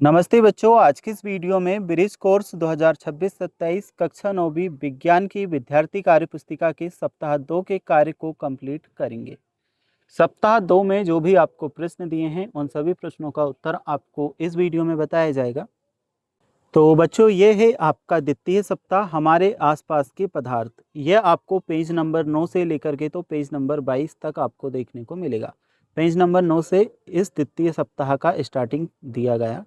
नमस्ते बच्चों, आज की इस वीडियो में ब्रिज कोर्स 2026-27 कक्षा 9वीं विज्ञान की विद्यार्थी कार्य पुस्तिका के सप्ताह 2 के कार्य को कंप्लीट करेंगे। सप्ताह 2 में जो भी आपको प्रश्न दिए हैं उन सभी प्रश्नों का उत्तर आपको इस वीडियो में बताया जाएगा। तो बच्चों, ये है आपका द्वितीय सप्ताह हमारे आसपास के पदार्थ। यह आपको पेज नंबर 9 से लेकर के तो पेज नंबर 22 तक आपको देखने को मिलेगा। पेज नंबर 9 से इस द्वितीय सप्ताह का स्टार्टिंग दिया गया है।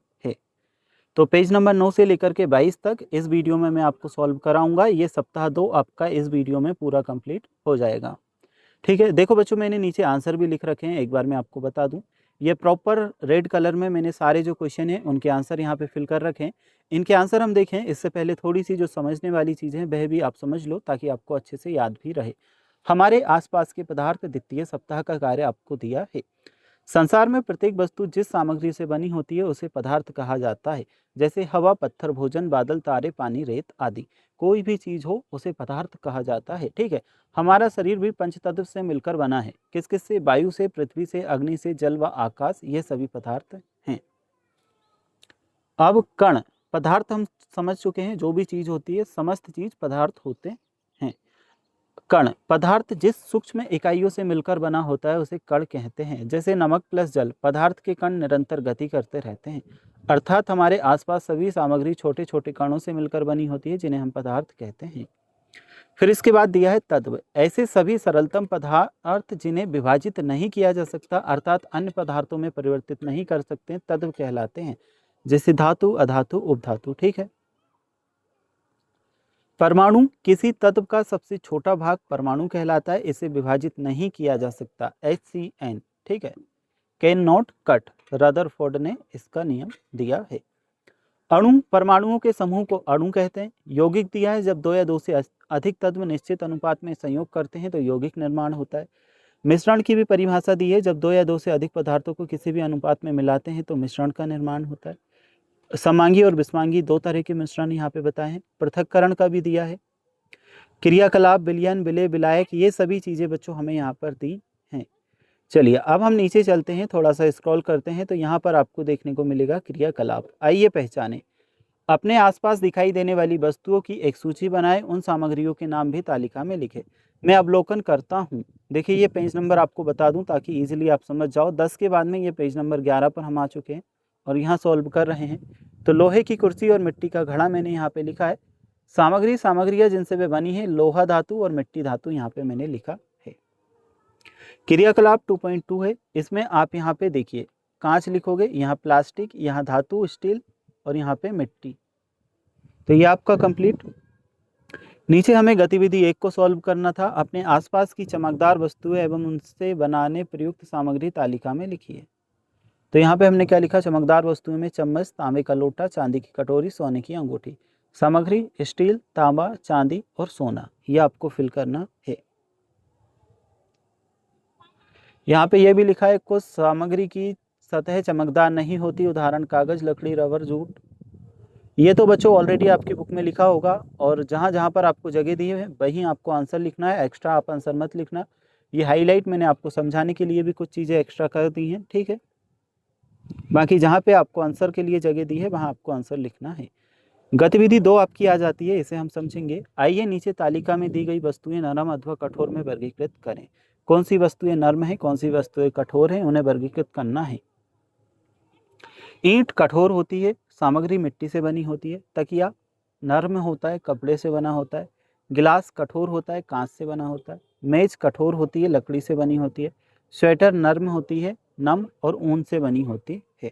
तो पेज नंबर 9 से लेकर के 22 तक इस वीडियो में मैं आपको सॉल्व कराऊंगा। ये सप्ताह 2 आपका इस वीडियो में पूरा कंप्लीट हो जाएगा। ठीक है, देखो बच्चों, मैंने नीचे आंसर भी लिख रखे हैं, एक बार मैं आपको बता दूं। ये प्रॉपर रेड कलर में मैंने सारे जो क्वेश्चन हैं उनके आंसर यहाँ पे फिल कर रखे हैं। इनके आंसर हम देखें इससे पहले थोड़ी सी जो समझने वाली चीज़ें हैं वह भी आप समझ लो, ताकि आपको अच्छे से याद भी रहे। हमारे आसपास के पदार्थ द्वितीय सप्ताह का कार्य आपको दिया है। संसार में प्रत्येक वस्तु जिस सामग्री से बनी होती है उसे पदार्थ कहा जाता है। जैसे हवा, पत्थर, भोजन, बादल, तारे, पानी, रेत आदि। कोई भी चीज हो उसे पदार्थ कहा जाता है। ठीक है, हमारा शरीर भी पंचतत्व से मिलकर बना है। किस किस से? वायु से, पृथ्वी से, अग्नि से, जल व आकाश, ये सभी पदार्थ हैं। अब कण पदार्थ हम समझ चुके हैं। जो भी चीज होती है समस्त चीज पदार्थ होते हैं। कण पदार्थ जिस सूक्ष्म इकाइयों से मिलकर बना होता है उसे कण कहते हैं। जैसे नमक प्लस जल, पदार्थ के कण निरंतर गति करते रहते हैं। अर्थात हमारे आसपास सभी सामग्री छोटे छोटे कणों से मिलकर बनी होती है, जिन्हें हम पदार्थ कहते हैं। फिर इसके बाद दिया है तत्व। ऐसे सभी सरलतम पदार्थ जिन्हें विभाजित नहीं किया जा सकता, अर्थात अन्य पदार्थों में परिवर्तित नहीं कर सकते, तत्व कहलाते हैं। जैसे धातु, अधातु, उपधातु। ठीक है। परमाणु किसी तत्व का सबसे छोटा भाग परमाणु कहलाता है। इसे विभाजित नहीं किया जा सकता, HCN। ठीक है। कैन नॉट कट, रदरफोर्ड ने इसका नियम दिया है। अणु परमाणुओं के समूह को अणु कहते हैं। यौगिक दिया है, जब दो या दो से अधिक तत्व निश्चित अनुपात में संयोग करते हैं तो यौगिक निर्माण होता है। मिश्रण की भी परिभाषा दी है, जब दो या दो से अधिक पदार्थों को किसी भी अनुपात में मिलाते हैं तो मिश्रण का निर्माण होता है। समांगी और विषमांगी दो तरह के मिश्रण यहाँ पे बताए हैं। पृथक्करण का भी दिया है। क्रियाकलाप, विलयन, विलय, विलायक, ये सभी चीज़ें बच्चों हमें यहाँ पर दी हैं। चलिए अब हम नीचे चलते हैं, थोड़ा सा स्क्रॉल करते हैं तो यहाँ पर आपको देखने को मिलेगा क्रियाकलाप। आइए पहचानें। अपने आसपास दिखाई देने वाली वस्तुओं की एक सूची बनाएं। उन सामग्रियों के नाम भी तालिका में लिखें। मैं अवलोकन करता हूँ। देखिए, ये पेज नंबर आपको बता दूं ताकि इजीली आप समझ जाओ। 10 के बाद में ये पेज नंबर 11 पर हम आ चुके हैं और यहाँ सॉल्व कर रहे हैं। तो लोहे की कुर्सी और मिट्टी का घड़ा मैंने यहाँ पे लिखा है। सामग्रियाँ जिनसे वे बनी है, लोहा धातु और मिट्टी धातु, यहाँ पे मैंने लिखा है। क्रियाकलाप 2.2 है। इसमें आप यहाँ पे देखिए, कांच लिखोगे, यहाँ प्लास्टिक, यहाँ धातु स्टील और यहाँ पे मिट्टी। तो ये आपका कंप्लीट। नीचे हमें गतिविधि 1 को सॉल्व करना था। अपने आसपास की चमकदार वस्तुएं एवं उनसे बनाने प्रयुक्त सामग्री तालिका में लिखिए। तो यहाँ पे हमने क्या लिखा? चमकदार वस्तुओं में चम्मच, तांबे का लोटा, चांदी की कटोरी, सोने की अंगूठी। सामग्री स्टील, तांबा, चांदी और सोना, ये आपको फिल करना है। यहाँ पे यह भी लिखा है, कुछ सामग्री की सतह चमकदार नहीं होती, उदाहरण कागज, लकड़ी, रबर, जूट। ये तो बच्चों ऑलरेडी आपकी बुक में लिखा होगा, और जहाँ जहाँ पर आपको जगह दी है वहीं आपको आंसर लिखना है। एक्स्ट्रा आप आंसर मत लिखना। ये हाईलाइट मैंने आपको समझाने के लिए भी कुछ चीज़ें एक्स्ट्रा कर दी हैं। ठीक है, बाकी जहाँ पे आपको आंसर के लिए जगह दी है वहाँ आपको आंसर लिखना है। गतिविधि 2 आपकी आ जाती है, इसे हम समझेंगे। आइए नीचे तालिका में दी गई वस्तुएं नरम अथवा कठोर में वर्गीकृत करें। कौन सी वस्तुएं नर्म हैं, कौन सी वस्तुएं कठोर हैं, उन्हें वर्गीकृत करना है। ईंट कठोर होती है, सामग्री मिट्टी से बनी होती है। तकिया नर्म होता है, कपड़े से बना होता है। गिलास कठोर होता है, कांच से बना होता है। मेज कठोर होती है, लकड़ी से बनी होती है। स्वेटर नर्म होती है, नम और ऊन से बनी होती है।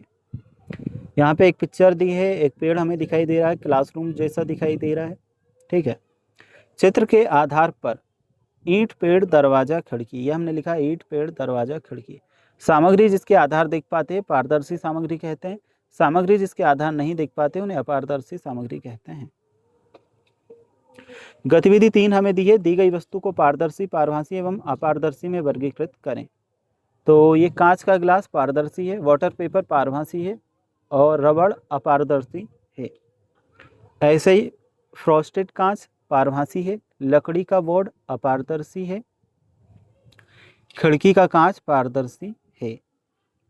यहाँ पे एक पिक्चर दी है, एक पेड़ हमें दिखाई दे रहा है, क्लासरूम जैसा दिखाई दे रहा है। ठीक है, चित्र के आधार पर ईंट, पेड़, दरवाजा, खिड़की, ये हमने लिखा ईंट, पेड़, दरवाजा, खिड़की। सामग्री जिसके आधार देख पाते हैं पारदर्शी सामग्री कहते हैं। सामग्री जिसके आधार नहीं देख पाते उन्हें अपारदर्शी सामग्री कहते हैं। गतिविधि 3 हमें दी है, दी गई वस्तु को पारदर्शी, पारभासी एवं अपारदर्शी में वर्गीकृत करें। तो ये कांच का गिलास पारदर्शी है, वाटर पेपर पारभासी है और रबड़ अपारदर्शी है। ऐसे ही फ्रॉस्टेड कांच पारभासी है, लकड़ी का बोर्ड अपारदर्शी है, खिड़की का कांच पारदर्शी है।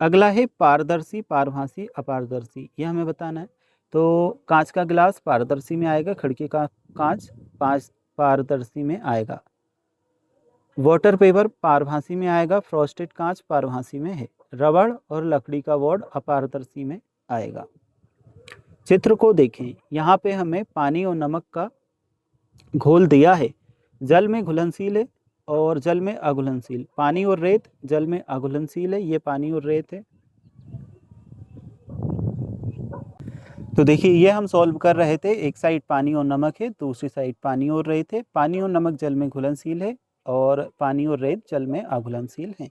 अगला है पारदर्शी, पारभासी, अपारदर्शी, यह हमें बताना है। तो कांच का गिलास पारदर्शी में आएगा, खिड़की का कांच पारदर्शी में आएगा। वाटर पेपर पारभासी में आएगा, फ्रॉस्टेड कांच पारभासी में है। रबड़ और लकड़ी का बोर्ड अपारदर्शी में आएगा। चित्र को देखें, यहाँ पे हमें पानी और नमक का घोल दिया है। जल में घुलनशील है और जल में अघुलनशील। पानी और रेत जल में अघुलनशील है, ये पानी और रेत है। तो देखिए ये हम सॉल्व कर रहे थे, एक साइड पानी और नमक है, दूसरी साइड पानी और रेत है। पानी और नमक जल में घुलनशील है और पानी और रेत जल में अघुलनशील है।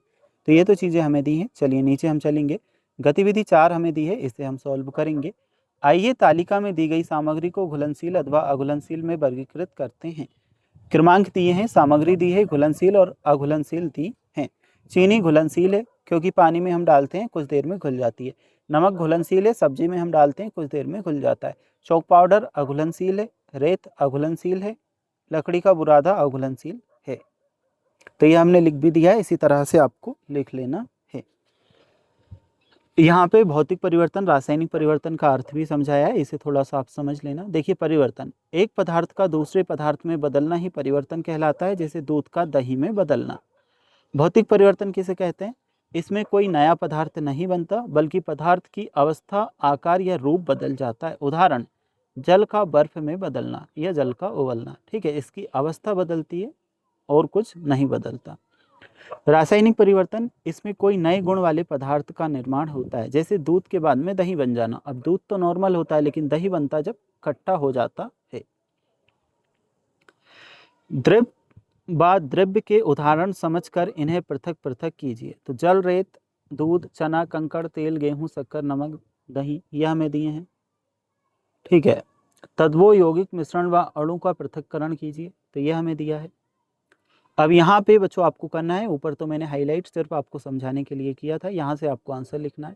तो ये तो चीज़ें हमें दी हैं। चलिए नीचे हम चलेंगे। गतिविधि 4 हमें दी है, इसे हम सॉल्व करेंगे। आइए तालिका में दी गई सामग्री को घुलनशील अथवा अघुलनशील में वर्गीकृत करते हैं। क्रमांक दिए हैं, सामग्री दी है, घुलनशील और अघुलनशील दी हैं। चीनी घुलनशील है क्योंकि पानी में हम डालते हैं कुछ देर में घुल जाती है। नमक घुलनशील है, सब्जी में हम डालते हैं कुछ देर में घुल जाता है। चौक पाउडर अघुलनशील है, रेत अघुलनशील है, लकड़ी का बुरादा अघुलनशील है। तो ये हमने लिख भी दिया है, इसी तरह से आपको लिख लेना है। यहाँ पे भौतिक परिवर्तन, रासायनिक परिवर्तन का अर्थ भी समझाया है, इसे थोड़ा सा आप समझ लेना। देखिए परिवर्तन, एक पदार्थ का दूसरे पदार्थ में बदलना ही परिवर्तन कहलाता है, जैसे दूध का दही में बदलना। भौतिक परिवर्तन किसे कहते हैं? इसमें कोई नया पदार्थ नहीं बनता, बल्कि पदार्थ की अवस्था, आकार या रूप बदल जाता है। उदाहरण, जल का बर्फ में बदलना या जल का उबलना। ठीक है, इसकी अवस्था बदलती है और कुछ नहीं बदलता। रासायनिक परिवर्तन, इसमें कोई नए गुण वाले पदार्थ का निर्माण होता है, जैसे दूध के बाद में दही बन जाना। अब दूध तो नॉर्मल होता है, लेकिन दही बनता जब खट्टा हो जाता है। द्रव्य के उदाहरण समझकर इन्हें पृथक पृथक कीजिए। तो जल, रेत, दूध, चना, कंकड़, तेल, गेहूं, शक्कर, नमक, दही, यह हमें दिए हैं। ठीक है, तत्वों, यौगिक मिश्रण व अणु का पृथक्करण कीजिए, तो यह हमें दिया है। अब यहाँ पे बच्चों आपको करना है, ऊपर तो मैंने हाईलाइट सिर्फ आपको समझाने के लिए किया था, यहाँ से आपको आंसर लिखना है।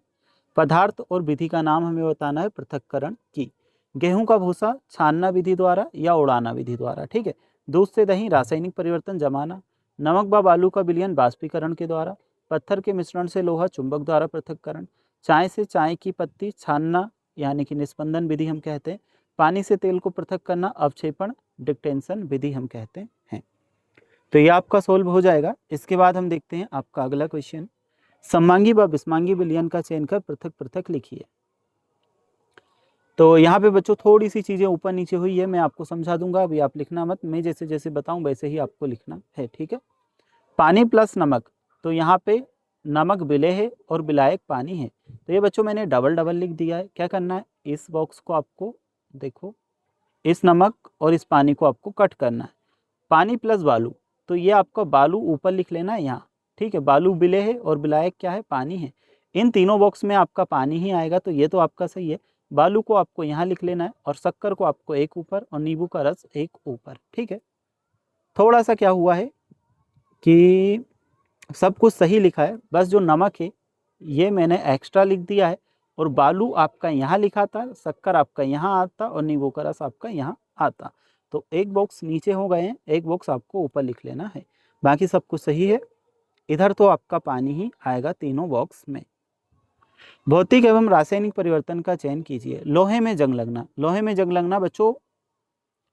पदार्थ और विधि का नाम हमें बताना है पृथक्करण की। गेहूं का भूसा छानना विधि द्वारा या उड़ाना विधि द्वारा। ठीक है, दूध से दही रासायनिक परिवर्तन जमाना। नमक व बालू का विलयन बाष्पीकरण के द्वारा। पत्थर के मिश्रण से लोहा चुंबक द्वारा पृथक्करण। चाय से चाय की पत्ती छानना यानी कि निस्पंदन विधि हम कहते हैं। पानी से तेल को पृथक करना अवक्षेपण डिक्टेंशन विधि हम कहते हैं। तो ये आपका सोल्व हो जाएगा। इसके बाद हम देखते हैं आपका अगला क्वेश्चन। सममांगी व विषमांगी विलयन का चयन कर पृथक पृथक लिखिए। तो यहाँ पे बच्चों थोड़ी सी चीज़ें ऊपर नीचे हुई है, मैं आपको समझा दूंगा, अभी आप लिखना मत, मैं जैसे जैसे बताऊं वैसे ही आपको लिखना है। ठीक है, पानी प्लस नमक, तो यहाँ पे नमक विलेय है और विलायक पानी है। तो ये बच्चों मैंने डबल डबल लिख दिया है। क्या करना है, इस बॉक्स को आपको देखो, इस नमक और इस पानी को आपको कट करना है। पानी प्लस बालू, तो ये आपका बालू ऊपर लिख लेना है यहाँ। ठीक है, बालू विलेय है और विलायक क्या है, पानी है। इन तीनों बॉक्स में आपका पानी ही आएगा, तो ये तो आपका सही है। बालू को आपको यहाँ लिख लेना है और शक्कर को आपको एक ऊपर और नींबू का रस एक ऊपर। ठीक है, थोड़ा सा क्या हुआ है कि सब कुछ सही लिखा है, बस जो नमक है ये मैंने एक्स्ट्रा लिख दिया है और बालू आपका यहाँ लिखा था, शक्कर आपका यहाँ आता और नींबू का रस आपका यहाँ आता। तो एक बॉक्स नीचे हो गए हैं, एक बॉक्स आपको ऊपर लिख लेना है, बाकी सब कुछ सही है। इधर तो आपका पानी ही आएगा तीनों बॉक्स में। भौतिक एवं रासायनिक परिवर्तन का चयन कीजिए। लोहे में जंग लगना, लोहे में जंग लगना बच्चों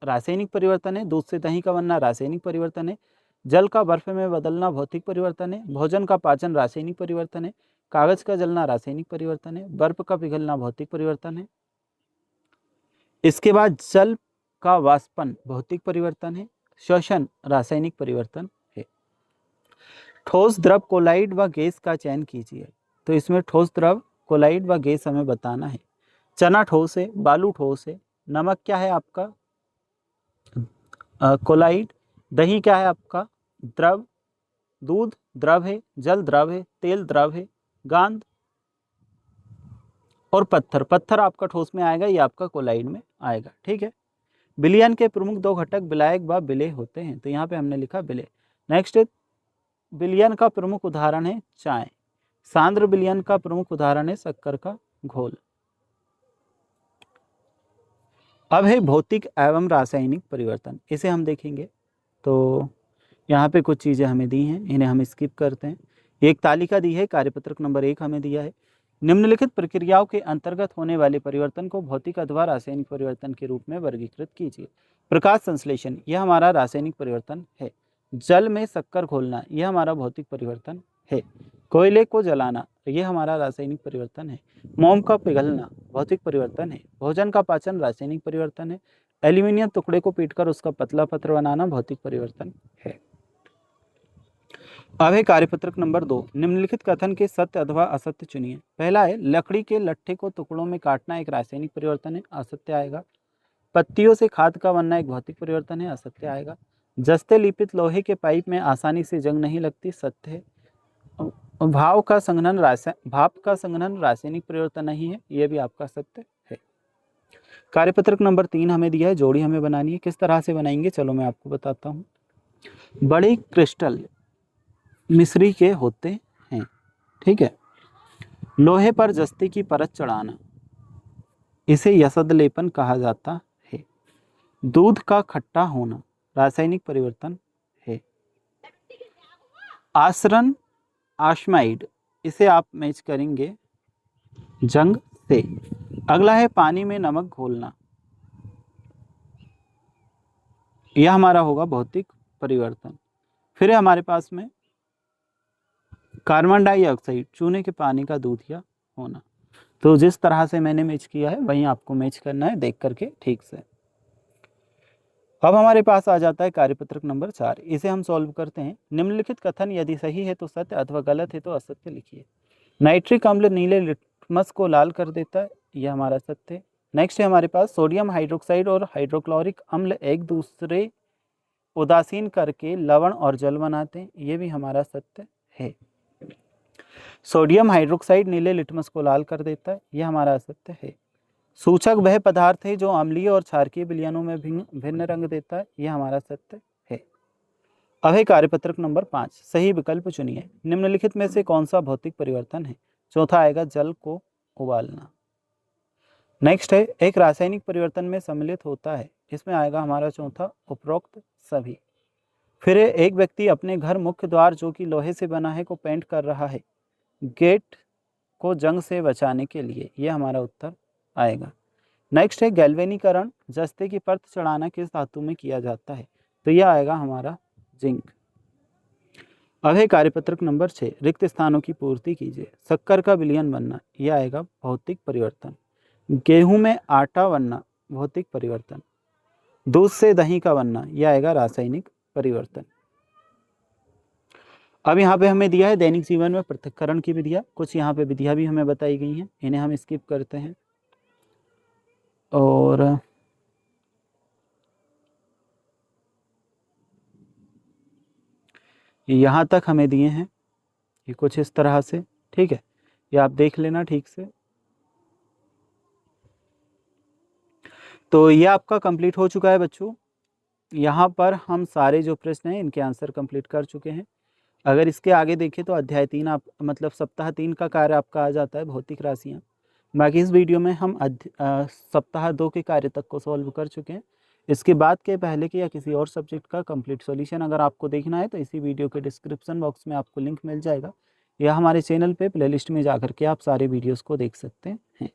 रासायनिक परिवर्तन है। दूध से दही का बनना रासायनिक परिवर्तन है। जल का बर्फ में बदलना भौतिक परिवर्तन है। भोजन का पाचन रासायनिक परिवर्तन है। कागज का जलना रासायनिक परिवर्तन है। बर्फ का पिघलना भौतिक परिवर्तन है। इसके बाद जल का वाष्पन भौतिक परिवर्तन है। श्वसन रासायनिक परिवर्तन है। ठोस, द्रव, कोलाइड व गैस का चयन कीजिए। तो इसमें ठोस, द्रव, कोलाइड व गैस हमें बताना है। चना ठोस है, बालू ठोस है, नमक क्या है आपका कोलाइड, दही क्या है आपका द्रव, दूध द्रव है, जल द्रव है, तेल द्रव है, गांध और पत्थर, पत्थर आपका ठोस में आएगा, ये आपका कोलाइड में आएगा। ठीक है, विलयन के प्रमुख दो घटक विलायक व विलेय होते हैं, तो यहाँ पे हमने लिखा विलेय। नेक्स्ट, विलयन का प्रमुख उदाहरण है चाय। सांद्र विलयन का प्रमुख उदाहरण है शक्कर का घोल। अब है भौतिक एवं रासायनिक परिवर्तन, इसे हम देखेंगे। तो यहाँ पे कुछ चीज़ें हमें दी हैं, इन्हें हम स्किप करते हैं। एक तालिका दी है, कार्यपत्रक नंबर 1 हमें दिया है। निम्नलिखित प्रक्रियाओं के अंतर्गत होने वाले परिवर्तन को भौतिक अथवा रासायनिक परिवर्तन के रूप में वर्गीकृत कीजिए। प्रकाश संश्लेषण, यह हमारा रासायनिक परिवर्तन है। जल में शक्कर घोलना, यह हमारा भौतिक परिवर्तन है। कोयले को जलाना, यह हमारा रासायनिक परिवर्तन है। मोम का पिघलना भौतिक परिवर्तन है। भोजन का पाचन रासायनिक परिवर्तन है। एल्यूमिनियम टुकड़े को पीटकर उसका पतला पत्र बनाना भौतिक परिवर्तन है। अब है कार्यपत्रक नंबर 2। निम्नलिखित कथन के सत्य अथवा असत्य चुनिए। पहला है, लकड़ी के लट्ठे को टुकड़ों में काटना एक रासायनिक परिवर्तन है, असत्य आएगा। पत्तियों से खाद का बनना एक भौतिक परिवर्तन है, असत्य आएगा। जस्ते लिपित लोहे के पाइप में आसानी से जंग नहीं लगती, सत्य है। भाप का संघनन रासायनिक परिवर्तन नहीं है, यह भी आपका सत्य है। कार्यपत्रक नंबर 3 हमें दिया है, जोड़ी हमें बनानी है। किस तरह से बनाएंगे, चलो मैं आपको बताता हूँ। बड़े क्रिस्टल मिस्री के होते हैं, ठीक है। लोहे पर जस्ते की परत चढ़ाना, इसे यसद लेपन कहा जाता है। दूध का खट्टा होना रासायनिक परिवर्तन है। आसरन आशमाइड, इसे आप मैच करेंगे जंग से। अगला है पानी में नमक घोलना, यह हमारा होगा भौतिक परिवर्तन। फिर है हमारे पास में कार्बन डाइऑक्साइड, चूने के पानी का दूधिया होना। तो जिस तरह से मैंने मैच किया है वहीं आपको मैच करना है, देख करके ठीक से। अब हमारे पास आ जाता है कार्यपत्रक नंबर 4, इसे हम सॉल्व करते हैं। निम्नलिखित कथन यदि सही है तो सत्य अथवा गलत है तो असत्य लिखिए। नाइट्रिक अम्ल नीले लिटमस को लाल कर देता है, यह हमारा सत्य है। नेक्स्ट है हमारे पास सोडियम हाइड्रोक्साइड और हाइड्रोक्लोरिक अम्ल एक दूसरे उदासीन करके लवण और जल बनाते हैं, ये भी हमारा सत्य है। सोडियम हाइड्रोक्साइड नीले लिटमस को लाल कर देता है, यह हमारा असत्य है। सूचक वह पदार्थ है जो अम्लीय और क्षारकीय विलयनों में भिन्न रंग देता है, यह हमारा सत्य है। अब है कार्यपत्रक नंबर 5, सही विकल्प चुनिए। निम्नलिखित में से कौन सा भौतिक परिवर्तन है। चौथा आएगा जल को उबालना। नेक्स्ट है एक रासायनिक परिवर्तन में सम्मिलित होता है, इसमें आएगा हमारा चौथा उपरोक्त सभी। फिर है एक व्यक्ति अपने घर मुख्य द्वार जो कि लोहे से बना है को पेंट कर रहा है गेट को जंग से बचाने के लिए, यह हमारा उत्तर आएगा। नेक्स्ट है गैल्वेनीकरण, जस्ते की परत चढ़ाना किस धातु में किया जाता है, तो यह आएगा हमारा जिंक। अब है कार्यपत्रक नंबर 6, रिक्त स्थानों की पूर्ति कीजिए। शक्कर का विलयन बनना, यह आएगा भौतिक परिवर्तन। गेहूं में आटा बनना भौतिक परिवर्तन। दूध से दही का बनना, यह आएगा रासायनिक परिवर्तन। अब यहाँ पे हमें दिया है दैनिक जीवन में पृथक्करण की विधियाँ, कुछ यहाँ पे विधियाँ भी हमें बताई गई हैं, इन्हें हम स्किप करते हैं। और यहाँ तक हमें दिए हैं, ये कुछ इस तरह से, ठीक है, ये आप देख लेना ठीक से। तो ये आपका कंप्लीट हो चुका है बच्चों। यहाँ पर हम सारे जो प्रश्न हैं इनके आंसर कंप्लीट कर चुके हैं। अगर इसके आगे देखें तो अध्याय 3 आप मतलब सप्ताह 3 का कार्य आपका आ जाता है भौतिक राशियाँ। बाकी इस वीडियो में हम सप्ताह 2 के कार्य तक को सॉल्व कर चुके हैं। इसके बाद के पहले के या किसी और सब्जेक्ट का कंप्लीट सॉल्यूशन अगर आपको देखना है तो इसी वीडियो के डिस्क्रिप्शन बॉक्स में आपको लिंक मिल जाएगा, या हमारे चैनल पे प्लेलिस्ट में जाकर के आप सारे वीडियोस को देख सकते हैं।